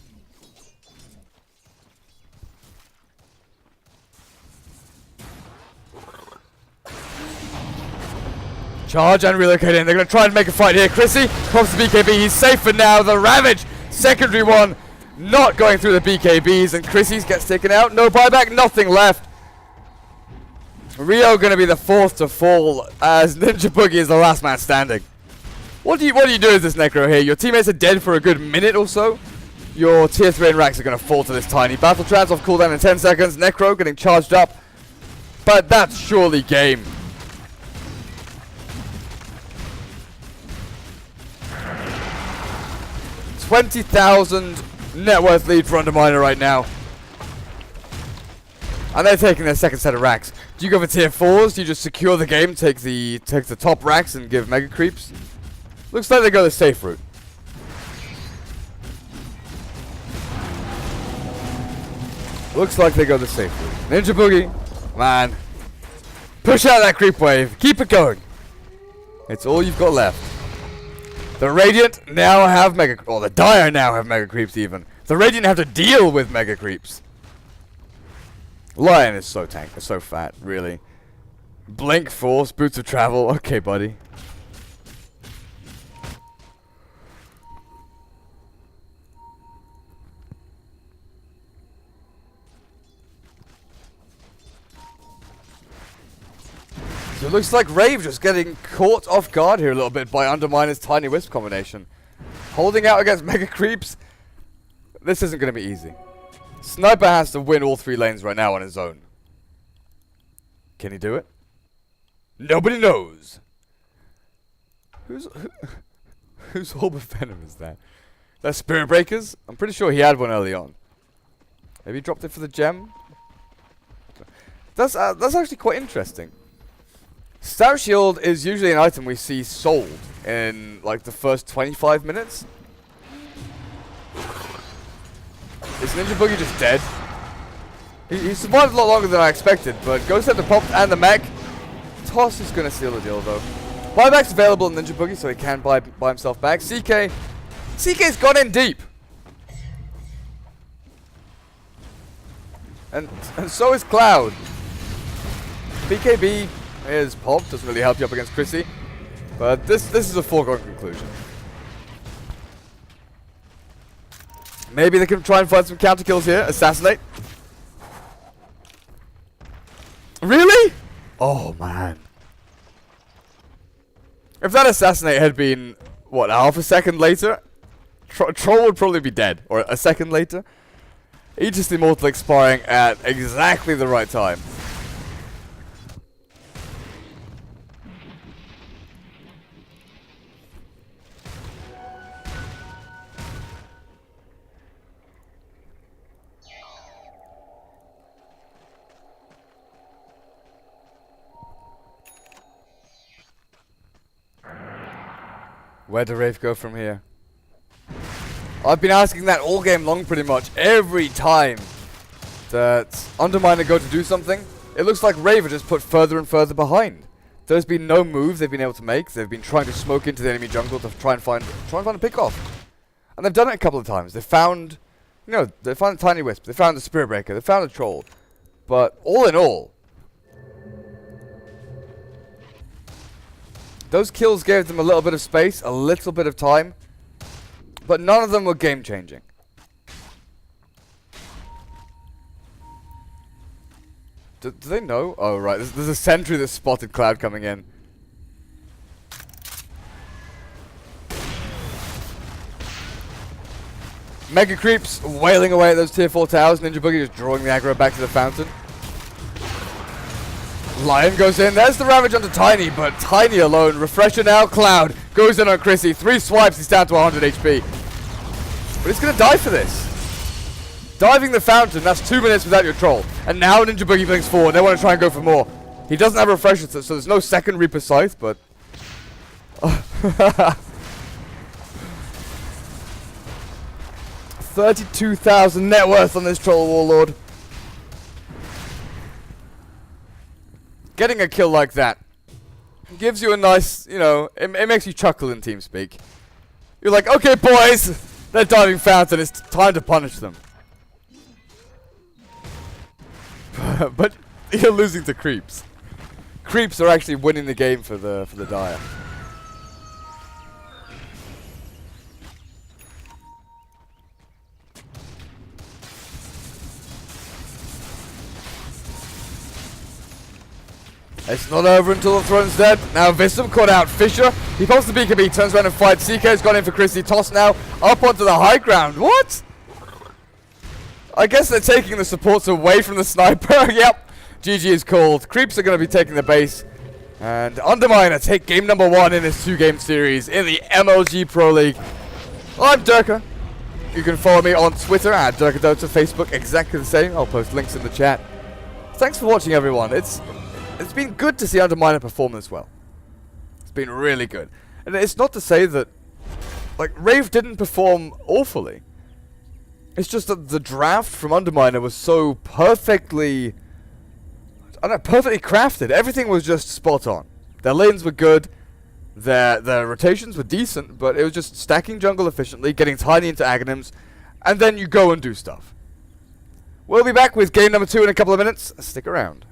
Charge and relocate in. They're going to try and make a fight here. Chrissy pops the BKB. He's safe for now. The Ravage, secondary one, not going through the BKBs. And Chrissy gets taken out. No buyback, nothing left. Rio going to be the 4th to fall as Ninja Boogie is the last man standing. What do you do as this Necro here? Your teammates are dead for a good minute or so. Your tier 3 and racks are going to fall to this Tiny. Battle Trans off cooldown in 10 seconds. Necro getting charged up. But that's surely game. $20,000 net worth lead for Underminer right now. And they're taking their second set of racks. Do you go for tier 4s? Do you just secure the game, take the top racks and give mega creeps? Looks like they go the safe route. Looks like they go the safe route. Ninja Boogie, man. Push out that creep wave. Keep it going. It's all you've got left. The Radiant now have mega, or the Dire now have mega creeps even. The Radiant have to deal with mega creeps. Lion is so tank, so fat, really. Blink Force, Boots of Travel. Okay, buddy. So it looks like Rave just getting caught off guard here a little bit by Underminer's Tiny Wisp combination. Holding out against Mega Creeps. This isn't going to be easy. Sniper has to win all 3 lanes right now on his own. Can he do it? Nobody knows. Whose Orb of Venom is that? That's Spirit Breakers? I'm pretty sure he had one early on. Maybe he dropped it for the gem? That's actually quite interesting. Stout Shield is usually an item we see sold in like the first 25 minutes. Is Ninja Boogie just dead? He survived a lot longer than I expected, but Ghost had the pop and the mech. Toss is going to seal the deal though. Buyback's available in Ninja Boogie, so he can buy himself back. CK's gone in deep. And so is Cloud. BKB is pop, doesn't really help you up against Chrissy. But this is a foregone conclusion. Maybe they can try and find some counter kills here. Assassinate. Really? Oh man. If that assassinate had been, what, half a second later? Troll would probably be dead. Or a second later. Aegis Immortal expiring at exactly the right time. Where do Rave go from here? I've been asking that all game long pretty much. Every time that Underminer go to do something, it looks like Rave are just put further and further behind. There's been no move they've been able to make. They've been trying to smoke into the enemy jungle to try and find a pick off. And they've done it a couple of times. They found, they found a Tiny Wisp. They found the Spirit Breaker. They found a Troll. But all in all, those kills gave them a little bit of space, a little bit of time, but none of them were game-changing. Do they know? Oh, right. There's a sentry that spotted Cloud coming in. Mega Creeps wailing away at those tier 4 towers. Ninja Boogie just drawing the aggro back to the fountain. Lion goes in. There's the Ravage onto Tiny, but Tiny alone. Refresher now. Cloud goes in on Chrissy. 3 swipes. He's down to 100 HP. But he's going to die for this. Diving the fountain. That's 2 minutes without your troll. And now Ninja Boogie blinks forward. They want to try and go for more. He doesn't have a Refresher, so there's no second Reaper Scythe, but... 32,000 net worth on this Troll Warlord. Getting a kill like that gives you a nice, it makes you chuckle in TeamSpeak. You're like, okay boys, they're diving fountain, it's time to punish them. But you're losing to Creeps. Creeps are actually winning the game for the Dire. It's not over until the throne's dead. Now Visum caught out Fisher. He pops the BKB, turns around and fights. CK's gone in for Chrissy. Toss now up onto the high ground. What? I guess they're taking the supports away from the sniper. Yep. GG is called. Creeps are going to be taking the base. And Underminer take game number 1 in this 2-game series in the MLG Pro League. I'm joinDOTA. You can follow me on Twitter at joinDOTA, Facebook exactly the same. I'll post links in the chat. Thanks for watching, everyone. It's been good to see Underminer perform as well. It's been really good. And it's not to say that, Rave didn't perform awfully. It's just that the draft from Underminer was so perfectly crafted. Everything was just spot on. Their lanes were good. Their rotations were decent, but it was just stacking jungle efficiently, getting Tiny into Aghanims, and then you go and do stuff. We'll be back with game number 2 in a couple of minutes. Stick around.